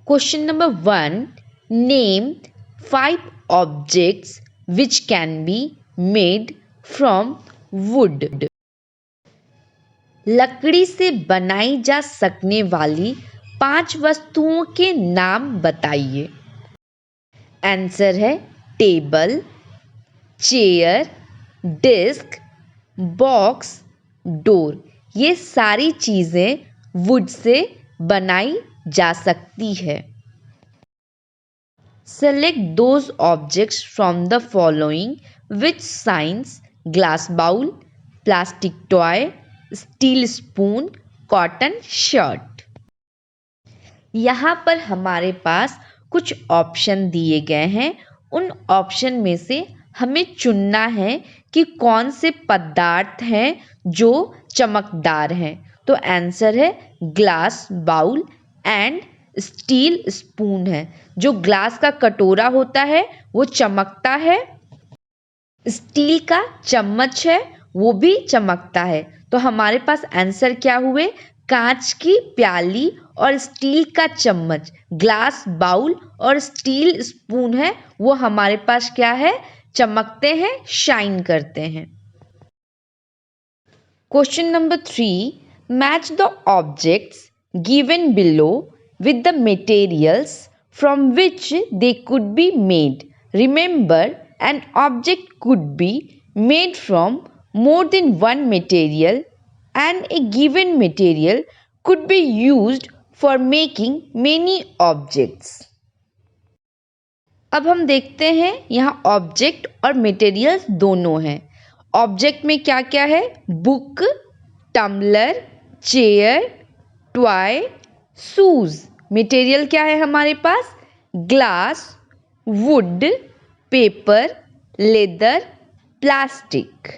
Question number 1. Name 5 objects which can be made from wood. लकड़ी से बनाई जा सकने वाली 5 वस्तुओं के नाम बताइए। आंसर है table, chair, desk, box, door. ये सारी चीज़ें वुड से बनाई जा सकती है। Select those objects from the following which signs glass bowl, plastic toy, steel spoon, cotton shirt। यहाँ पर हमारे पास कुछ ऑप्शन दिए गए हैं। उन ऑप्शन में से हमें चुनना है कि कौन से पदार्थ हैं जो चमकदार हैं। तो आंसर है glass bowl and steel spoon है। जो ग्लास का कटोरा होता है वो चमकता है, स्टील का चम्मच है वो भी चमकता है। तो हमारे पास आंसर क्या हुए? कांच की प्याली और स्टील का चम्मच, ग्लास बाउल और स्टील स्पून है वो हमारे पास क्या है? चमकते हैं, शाइन करते हैं। Question number 3. Match the objects given below with the materials from which they could be made. Remember, an object could be made from more than one material and a given material could be used for making many objects. अब हम देखते हैं यहाँ object और materials दोनों हैं। Object में क्या क्या है? Book, tumbler, chair, toy, shoes. Material क्या है हमारे पास? Glass, wood, paper, leather, plastic.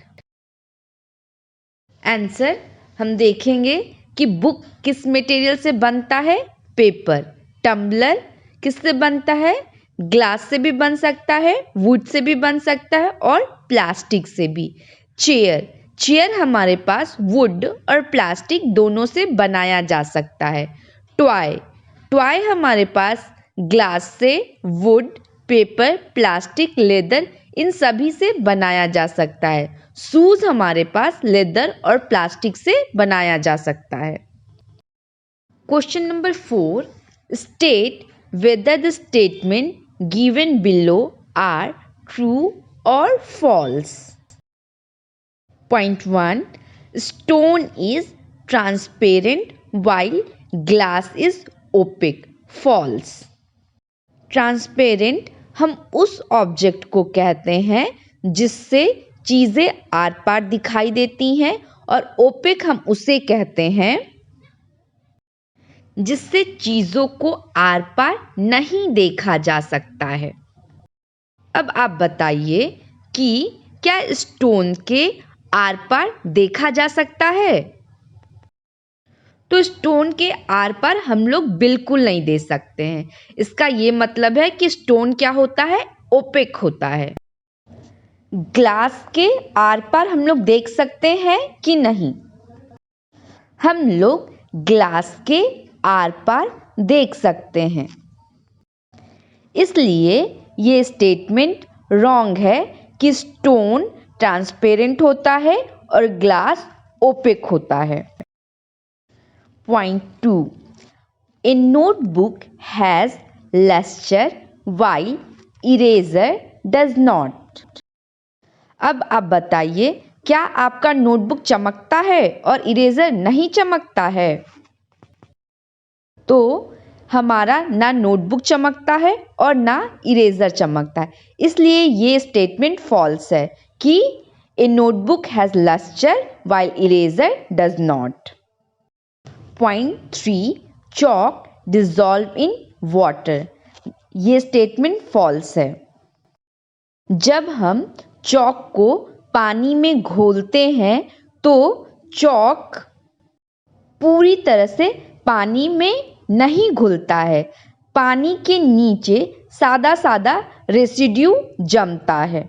Answer हम देखेंगे कि बुक किस मटेरियल से बनता है? पेपर। टम्बलर किससे बनता है? ग्लास से भी बन सकता है, वुड से भी बन सकता है और प्लास्टिक से भी। चेयर हमारे पास वुड और प्लास्टिक दोनों से बनाया जा सकता है। टॉय हमारे पास ग्लास से, वुड, पेपर, प्लास्टिक, लेदर इन सभी से बनाया जा सकता है। शूज हमारे पास लेदर और प्लास्टिक से बनाया जा सकता है। Question number 4. State whether the statement given below are true or false. Point 1. Stone is transparent while glass is opaque. False. Transparent हम उस ऑब्जेक्ट को कहते हैं जिससे चीज़ें आर पार दिखाई देती हैं, और ओपेक हम उसे कहते हैं जिससे चीज़ों को आर पार नहीं देखा जा सकता है। अब आप बताइए कि क्या स्टोन के आर पार देखा जा सकता है? तो स्टोन के आर पार हम लोग बिल्कुल नहीं देख सकते हैं। इसका ये मतलब है कि स्टोन क्या होता है? ओपेक होता है। ग्लास के आर पार हम लोग देख सकते हैं कि नहीं? हम लोग ग्लास के आर पार देख सकते हैं। इसलिए ये स्टेटमेंट रॉन्ग है कि स्टोन ट्रांसपेरेंट होता है और ग्लास ओपेक होता है। Point 2. A notebook has luster while eraser does not. अब आप बताइए, क्या आपका नोटबुक चमकता है और इरेजर नहीं चमकता है? तो हमारा ना नोटबुक चमकता है और ना इरेजर चमकता है। इसलिए ये स्टेटमेंट फॉल्स है कि a notebook has lustre while eraser does not. Point 3. Chalk dissolve in water. ये स्टेटमेंट फॉल्स है। जब हम चॉक को पानी में घोलते हैं तो चॉक पूरी तरह से पानी में नहीं घुलता है। पानी के नीचे सादा सादा रेसिड्यू जमता है।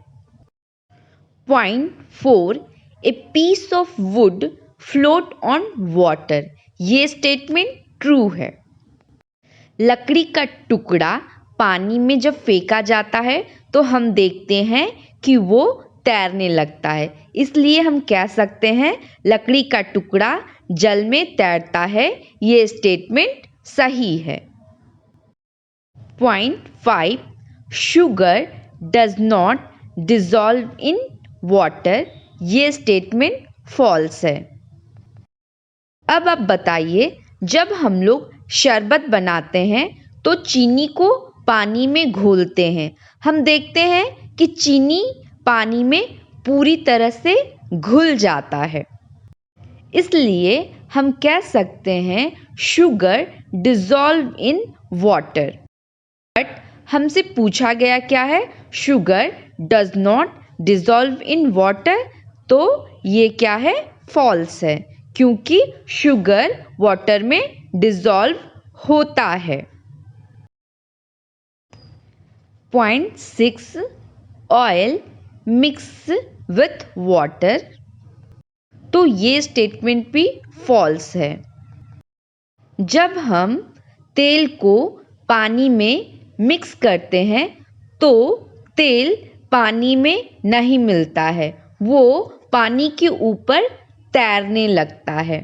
Point 4. A piece of wood float on water. ये स्टेटमेंट ट्रू है। लकड़ी का टुकड़ा पानी में जब फेंका जाता है तो हम देखते हैं कि वो तैरने लगता है, इसलिए हम कह सकते हैं लकड़ी का टुकड़ा जल में तैरता है। ये स्टेटमेंट सही है। Point 5, sugar does not dissolve in water. ये स्टेटमेंट फॉल्स है। अब आप बताइए, जब हम लोग शरबत बनाते हैं तो चीनी को पानी में घोलते हैं। हम देखते हैं कि चीनी पानी में पूरी तरह से घुल जाता है, इसलिए हम कह सकते हैं sugar dissolve in water. But हमसे पूछा गया क्या है, sugar does not dissolve in water, तो ये क्या है, फॉल्स है, क्योंकि शुगर वाटर में डिसॉल्व होता है। Point 6, oil mix with water. तो ये स्टेटमेंट भी फॉल्स है। जब हम तेल को पानी में मिक्स करते हैं तो तेल पानी में नहीं मिलता है, वो पानी के ऊपर तैरने लगता है।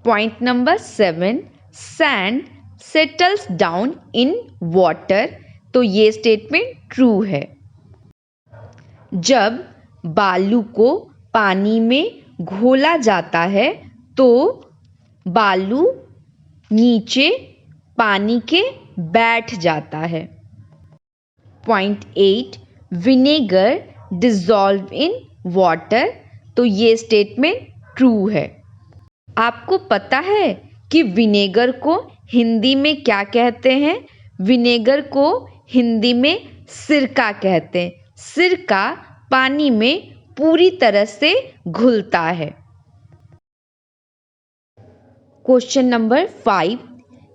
Point number 7, sand settles down in water. तो ये स्टेटमेंट ट्रू है। जब बालू को पानी में घोला जाता है तो बालू नीचे पानी के बैठ जाता है। Point 8, vinegar dissolve in water. तो ये स्टेटमेंट ट्रू है। आपको पता है कि विनेगर को हिंदी में क्या कहते हैं? विनेगर को हिंदी में सिरका कहते हैं। सिरका पानी में पूरी तरह से घुलता है। Question number 5,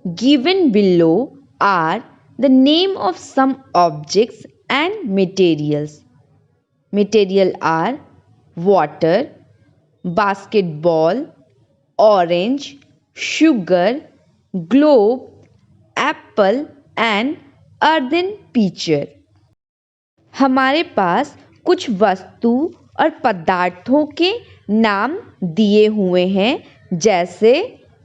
given below are the name of some objects and materials. Material are water, basketball, orange, sugar, globe, apple and earthen pitcher. हमारे पास कुछ वस्तु और पदार्थों के नाम दिए हुए हैं, जैसे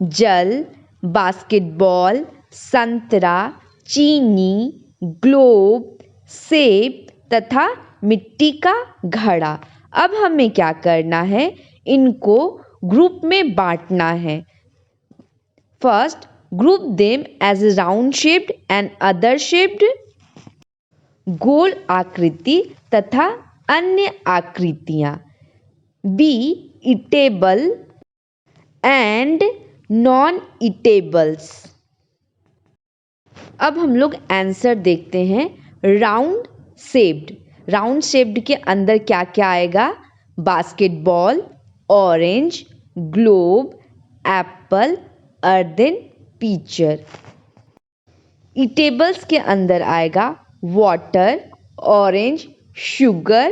जल, बास्केटबॉल, संतरा, चीनी, ग्लोब, सेब तथा मिट्टी का घड़ा। अब हमें क्या करना है, इनको ग्रुप में बांटना है। First, group them as round shaped and other shaped. गोल आकृति तथा अन्य आकृतियाँ। Be eatable and non eatables. अब हम लोग आंसर देखते हैं। राउंड शेप्ड, राउंड शेप्ड के अंदर क्या क्या आएगा? Basketball, orange, globe, Apple, earthen picture. Eatables के अंदर आएगा water, orange, sugar,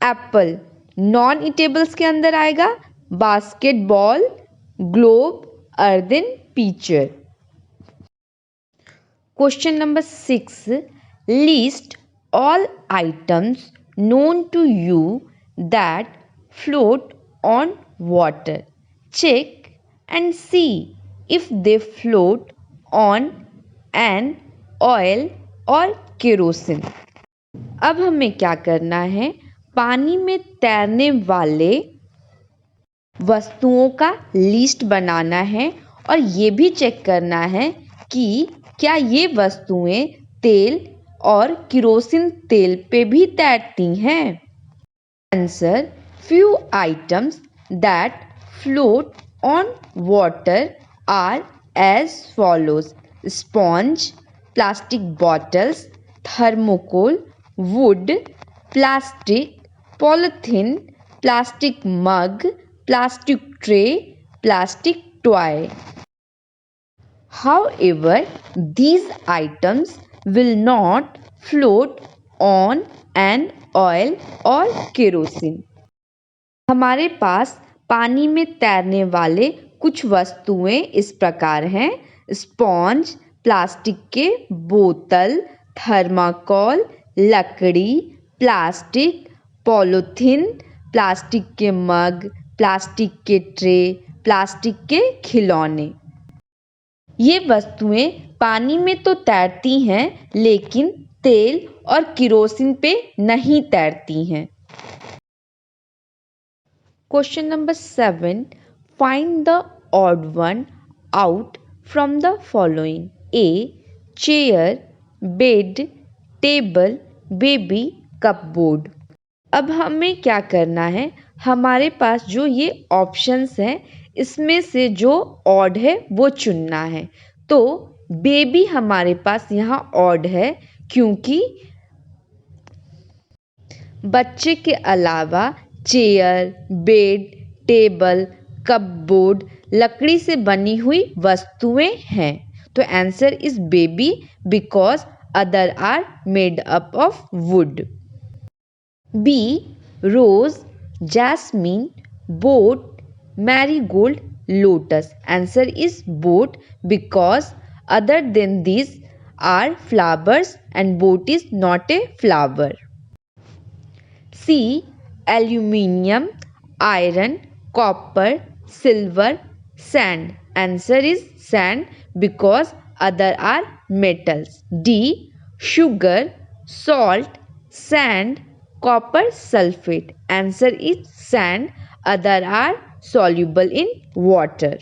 Apple. Non eatables के अंदर आएगा basketball, globe, earthen picture. Question number 6, list all items known to you that float on water. Check and see if they float on an oil or kerosene. अब हमें क्या करना है, पानी में तैरने वाले वस्तुओं का लिस्ट बनाना है और ये भी चेक करना है कि क्या ये वस्तुएं तेल और किरोसिन तेल पे भी तैरती हैं। Answer, few items that float on water are as follows: sponge, plastic bottles, thermocol, wood, plastic, polythene, plastic mug, plastic tray, plastic toy. However, these items will not float on an oil or kerosene. हमारे पास पानी में तैरने वाले कुछ वस्तुएं इस प्रकार हैं, स्पॉन्ज, प्लास्टिक के बोतल, थर्माकोल, लकड़ी, प्लास्टिक, पॉलीथीन, प्लास्टिक के मग, प्लास्टिक के ट्रे, प्लास्टिक के खिलौने। ये वस्तुएं पानी में तो तैरती हैं लेकिन तेल और किरोसिन पे नहीं तैरती हैं। Question number 7, find the odd one out from the following. A chair, bed, table, baby, cupboard. अब हमें क्या करना है, हमारे पास जो ये ऑप्शंस हैं इसमें से जो ऑड है वो चुनना है। तो बेबी हमारे पास यहाँ ऑड है क्योंकि बच्चे के अलावा चेयर, बेड, टेबल, कपबोर्ड लकड़ी से बनी हुई वस्तुएं हैं। तो answer is baby because other are made up of wood. B rose, jasmine, boat, marigold, lotus. Answer is boat because other than these are flowers and boat is not a flower. C aluminium, iron, copper, silver, sand. Answer is sand because other are metals. D sugar, salt, sand, copper sulfate. Answer is sand, other are soluble in water.